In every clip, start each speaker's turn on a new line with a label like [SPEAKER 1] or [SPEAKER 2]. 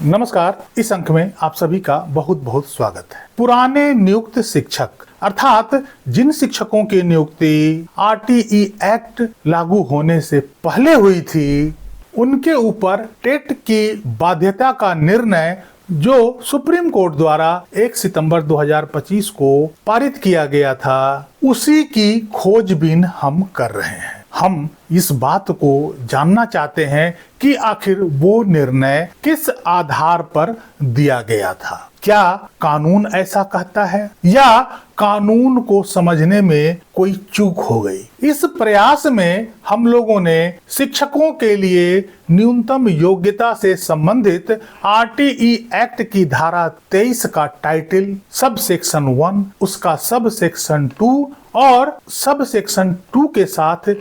[SPEAKER 1] नमस्कार। इस अंक में आप सभी का बहुत बहुत स्वागत है। पुराने नियुक्त शिक्षक अर्थात जिन शिक्षकों की नियुक्ति आरटीई एक्ट लागू होने से पहले हुई थी, उनके ऊपर टेट की बाध्यता का निर्णय जो सुप्रीम कोर्ट द्वारा 1 सितंबर 2025 को पारित किया गया था, उसी की खोजबीन हम कर रहे हैं। हम इस बात को जानना चाहते हैं कि आखिर वो निर्णय किस आधार पर दिया गया था। क्या कानून ऐसा कहता है या कानून को समझने में कोई चूक हो गई? इस प्रयास में हम लोगों ने शिक्षकों के लिए न्यूनतम योग्यता से संबंधित आरटीई एक्ट की धारा 23 का टाइटल, सब सेक्शन 1, उसका सब सेक्शन 2 और सब सेक्शन 2 के साथ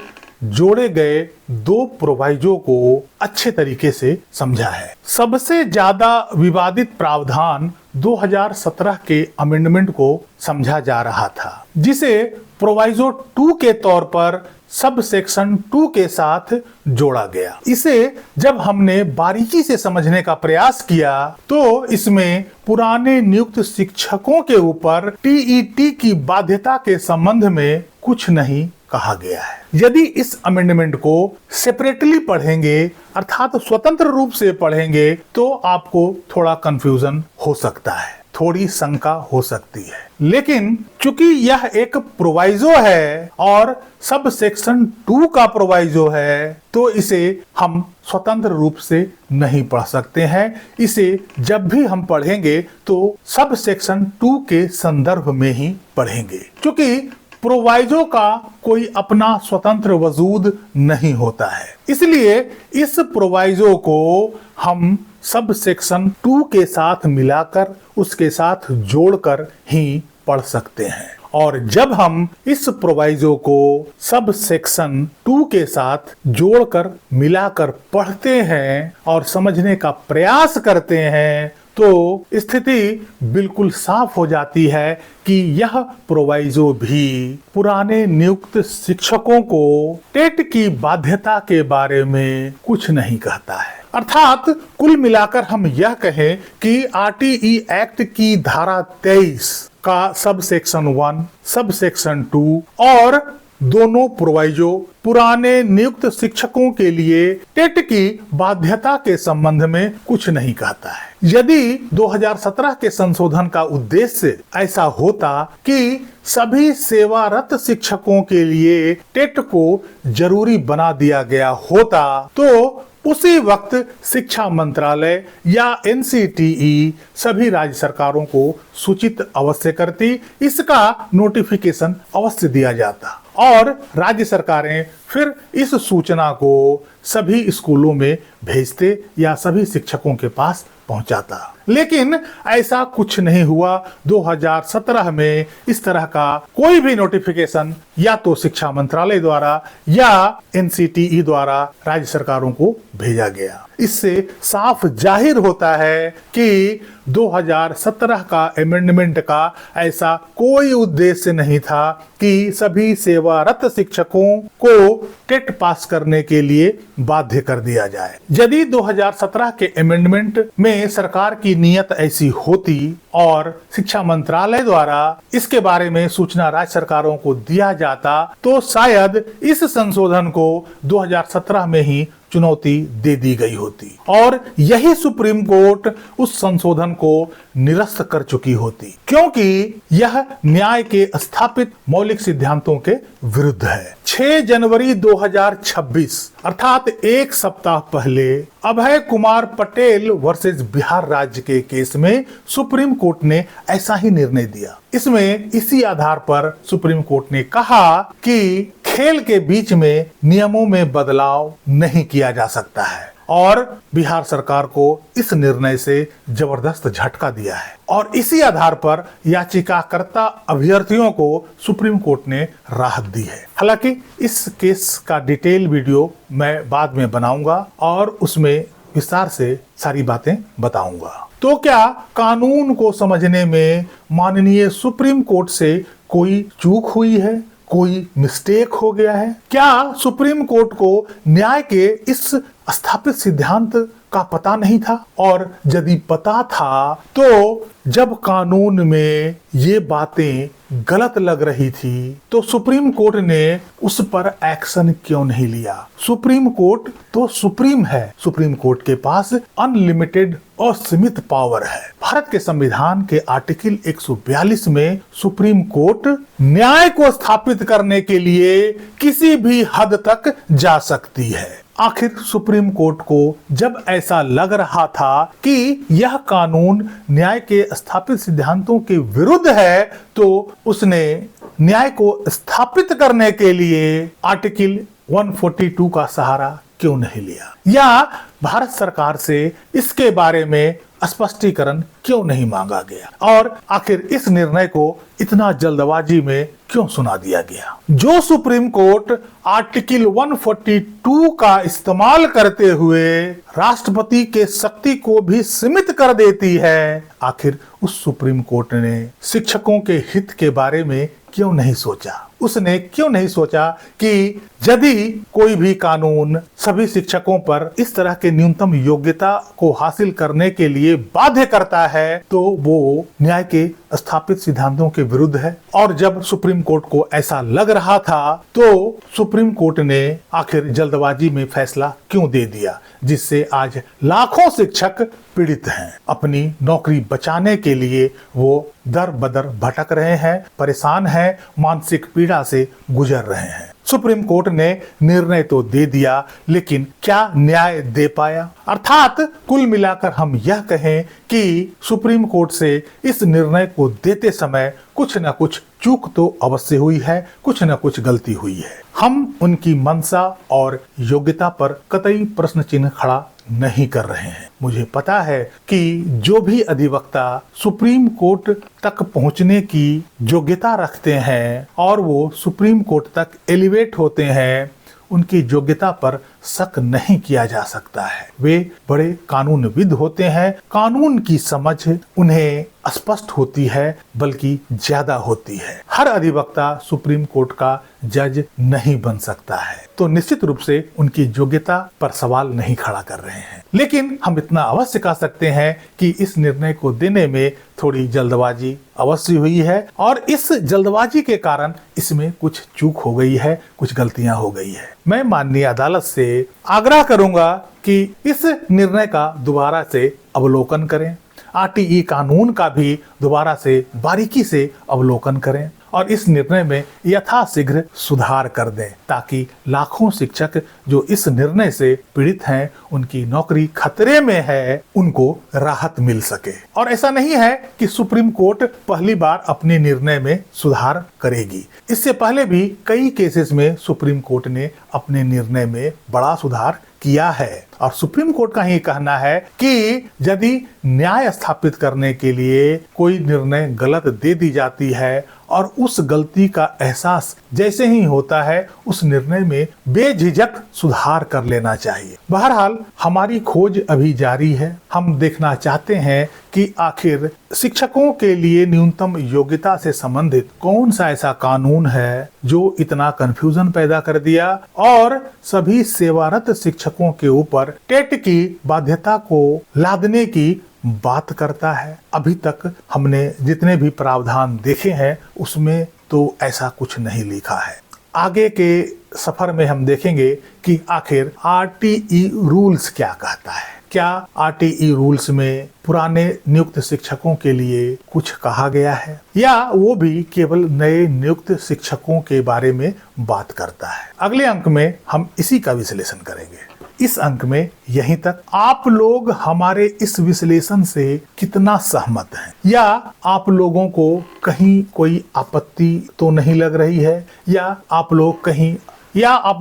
[SPEAKER 1] जोड़े गए 2 प्रोवाइजो को अच्छे तरीके से समझा है। सबसे ज्यादा विवादित प्रावधान 2017 के अमेंडमेंट को समझा जा रहा था, जिसे प्रोवाइजो 2 के तौर पर सब सेक्शन 2 के साथ जोड़ा गया। इसे जब हमने बारीकी से समझने का प्रयास किया तो इसमें पुराने नियुक्त शिक्षकों के ऊपर टीईटी की बाध्यता के संबंध में कुछ नहीं कहा गया है। यदि इस अमेंडमेंट को सेपरेटली पढ़ेंगे अर्थात स्वतंत्र रूप से पढ़ेंगे तो आपको थोड़ा कंफ्यूजन हो सकता है, थोड़ी शंका हो सकती है। लेकिन चूंकि यह एक प्रोवाइजो है और सब सेक्शन 2 का प्रोवाइजो है, तो इसे हम स्वतंत्र रूप से नहीं पढ़ सकते हैं। इसे जब भी हम पढ़ेंगे तो सब सेक्शन 2 के संदर्भ में ही पढ़ेंगे, क्योंकि प्रोवाइजो का कोई अपना स्वतंत्र वजूद नहीं होता है। इसलिए इस प्रोवाइजो को हम सब सेक्शन 2 के साथ मिलाकर, उसके साथ जोड़कर ही पढ़ सकते हैं। और जब हम इस प्रोवाइजो को सब सेक्शन 2 के साथ जोड़कर मिलाकर पढ़ते हैं और समझने का प्रयास करते हैं तो स्थिति बिल्कुल साफ हो जाती है कि यह प्रोवाइजो भी पुराने नियुक्त शिक्षकों को टेट की बाध्यता के बारे में कुछ नहीं कहता है। अर्थात कुल मिलाकर हम यह कहें कि आरटीई एक्ट की धारा 23 का सब सेक्शन 1, सब सेक्शन 2 और दोनों प्रोवाइजो पुराने नियुक्त शिक्षकों के लिए टेट की बाध्यता के संबंध में कुछ नहीं कहता है। यदि 2017 के संशोधन का उद्देश्य ऐसा होता कि सभी सेवारत शिक्षकों के लिए टेट को जरूरी बना दिया गया होता, तो उसी वक्त शिक्षा मंत्रालय या एनसीटीई सभी राज्य सरकारों को सूचित अवश्य करती, इसका नोटिफिकेशन अवश्य दिया जाता और राज्य सरकारें फिर इस सूचना को सभी स्कूलों में भेजते या सभी शिक्षकों के पास पहुंचाता। लेकिन ऐसा कुछ नहीं हुआ। 2017 में इस तरह का कोई भी नोटिफिकेशन या तो शिक्षा मंत्रालय द्वारा या एनसीटीई द्वारा राज्य सरकारों को भेजा गया। इससे साफ जाहिर होता है कि 2017 का अमेंडमेंट का ऐसा कोई उद्देश्य नहीं था कि सभी सेवारत शिक्षकों को टेट पास करने के लिए बाध्य कर दिया जाए। यदि 2017 के अमेंडमेंट में सरकार की नीयत ऐसी होती और शिक्षा मंत्रालय द्वारा इसके बारे में सूचना राज्य सरकारों को दिया जाता, तो शायद इस संशोधन को 2017 में ही चुनौती दे दी गई होती और यही सुप्रीम कोर्ट उस संशोधन को निरस्त कर चुकी होती, क्योंकि यह न्याय के स्थापित मौलिक सिद्धांतों के विरुद्ध है। 6 जनवरी 2026 अर्थात एक सप्ताह पहले अभय कुमार पटेल वर्सेस बिहार राज्य के केस में सुप्रीम कोर्ट ने ऐसा ही निर्णय दिया। इसमें इसी आधार पर सुप्रीम कोर्ट ने कहा कि खेल के बीच में नियमों में बदलाव नहीं किया जा सकता है और बिहार सरकार को इस निर्णय से जबरदस्त झटका दिया है और इसी आधार पर याचिकाकर्ता अभ्यर्थियों को सुप्रीम कोर्ट ने राहत दी है। हालांकि इस केस का डिटेल वीडियो मैं बाद में बनाऊंगा और उसमें विस्तार से सारी बातें बताऊंगा। तो क्या कानून को समझने में माननीय सुप्रीम कोर्ट से कोई चूक हुई है, कोई मिस्टेक हो गया है? क्या सुप्रीम कोर्ट को न्याय के इस स्थापित सिद्धांत का पता नहीं था, और यदि पता था तो जब कानून में ये बातें गलत लग रही थी तो सुप्रीम कोर्ट ने उस पर एक्शन क्यों नहीं लिया? सुप्रीम कोर्ट तो सुप्रीम है, सुप्रीम कोर्ट के पास अनलिमिटेड असीमित पावर है। भारत के संविधान के आर्टिकल 142 में सुप्रीम कोर्ट न्याय को स्थापित करने के लिए किसी भी हद तक जा सकती है। आखिर सुप्रीम कोर्ट को जब ऐसा लग रहा था कि यह कानून न्याय के स्थापित सिद्धांतों के विरुद्ध है, तो उसने न्याय को स्थापित करने के लिए आर्टिकल 142 का सहारा क्यों नहीं लिया, या भारत सरकार से इसके बारे में स्पष्टीकरण क्यों नहीं मांगा गया, और आखिर इस निर्णय को इतना जल्दबाजी में क्यों सुना दिया गया? जो सुप्रीम कोर्ट आर्टिकल 142 का इस्तेमाल करते हुए राष्ट्रपति के शक्ति को भी सीमित कर देती है, आखिर उस सुप्रीम कोर्ट ने शिक्षकों के हित के बारे में क्यों नहीं सोचा? उसने क्यों नहीं सोचा कि यदि कोई भी कानून सभी शिक्षकों पर इस तरह के न्यूनतम योग्यता को हासिल करने के लिए बाध्य करता है तो वो न्याय के स्थापित सिद्धांतों के विरुद्ध है? और जब सुप्रीम कोर्ट को ऐसा लग रहा था तो सुप्रीम कोर्ट ने आखिर जल्दबाजी में फैसला क्यों दे दिया, जिससे आज लाखों शिक्षक पीड़ित हैं। अपनी नौकरी बचाने के लिए वो दर बदर भटक रहे हैं, परेशान हैं, मानसिक पीड़ा से गुजर रहे हैं। सुप्रीम कोर्ट ने निर्णय तो दे दिया, लेकिन क्या न्याय दे पाया? अर्थात कुल मिलाकर हम यह कहें कि सुप्रीम कोर्ट से इस निर्णय को देते समय कुछ न कुछ चूक तो अवश्य हुई है, कुछ न कुछ गलती हुई है। हम उनकी मंशा और योग्यता पर कतई प्रश्न चिन्ह खड़ा नहीं कर रहे हैं। मुझे पता है कि जो भी अधिवक्ता सुप्रीम कोर्ट तक पहुंचने की योग्यता रखते हैं और वो सुप्रीम कोर्ट तक एलिवेट होते हैं, उनकी योग्यता पर शक नहीं किया जा सकता है। वे बड़े कानूनविद होते हैं, कानून की समझ उन्हें स्पष्ट होती है, बल्कि ज्यादा होती है। हर अधिवक्ता सुप्रीम कोर्ट का जज नहीं बन सकता है, तो निश्चित रूप से उनकी योग्यता पर सवाल नहीं खड़ा कर रहे हैं। लेकिन हम इतना अवश्य कह सकते हैं कि इस निर्णय को देने में थोड़ी जल्दबाजी अवश्य हुई है, और इस जल्दबाजी के कारण इसमें कुछ चूक हो गई है, कुछ गलतियां हो गई है। मैं माननीय अदालत से आग्रह करूंगा कि इस निर्णय का दोबारा से अवलोकन करें, आरटीई कानून का भी दोबारा से बारीकी से अवलोकन करें और इस निर्णय में यथाशीघ्र सुधार कर दें, ताकि लाखों शिक्षक जो इस निर्णय से पीड़ित हैं, उनकी नौकरी खतरे में है, उनको राहत मिल सके। और ऐसा नहीं है कि सुप्रीम कोर्ट पहली बार अपने निर्णय में सुधार करेगी। इससे पहले भी कई केसेस में सुप्रीम कोर्ट ने अपने निर्णय में बड़ा सुधार किया है, और सुप्रीम कोर्ट का ही कहना है कि यदि न्याय स्थापित करने के लिए कोई निर्णय गलत दे दी जाती है और उस गलती का एहसास जैसे ही होता है, उस निर्णय में बेझिझक सुधार कर लेना चाहिए। बहरहाल हमारी खोज अभी जारी है। हम देखना चाहते हैं कि आखिर शिक्षकों के लिए न्यूनतम योग्यता से संबंधित कौन सा ऐसा कानून है जो इतना कंफ्यूजन पैदा कर दिया और सभी सेवारत शिक्षकों के ऊपर टेट की बाध्यता को लादने की बात करता है। अभी तक हमने जितने भी प्रावधान देखे हैं उसमें तो ऐसा कुछ नहीं लिखा है। आगे के सफर में हम देखेंगे कि आखिर आरटीई रूल्स क्या कहता है। क्या आरटीई रूल्स में पुराने नियुक्त शिक्षकों के लिए कुछ कहा गया है, या वो भी केवल नए नियुक्त शिक्षकों के बारे में बात करता है। अगले अंक में हम इसी का विश्लेषण करेंगे। इस अंक में यहीं तक। आप लोग हमारे इस विश्लेषण से कितना सहमत हैं, या आप लोगों को कहीं कोई आपत्ति तो नहीं लग रही है, या आप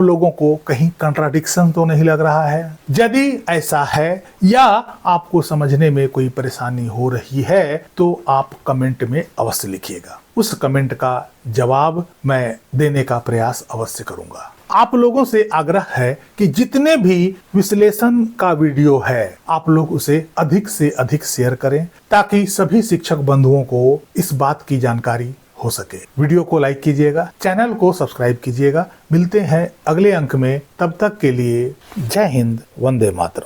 [SPEAKER 1] लोगों को कहीं कंट्राडिक्शन तो नहीं लग रहा है? यदि ऐसा है या आपको समझने में कोई परेशानी हो रही है तो आप कमेंट में अवश्य लिखिएगा। उस कमेंट का जवाब मैं देने का प्रयास अवश्य करूंगा। आप लोगों से आग्रह है कि जितने भी विश्लेषण का वीडियो है आप लोग उसे अधिक से अधिक शेयर करें, ताकि सभी शिक्षक बंधुओं को इस बात की जानकारी हो सके। वीडियो को लाइक कीजिएगा, चैनल को सब्सक्राइब कीजिएगा। मिलते हैं अगले अंक में, तब तक के लिए जय हिंद, वंदे मातरम।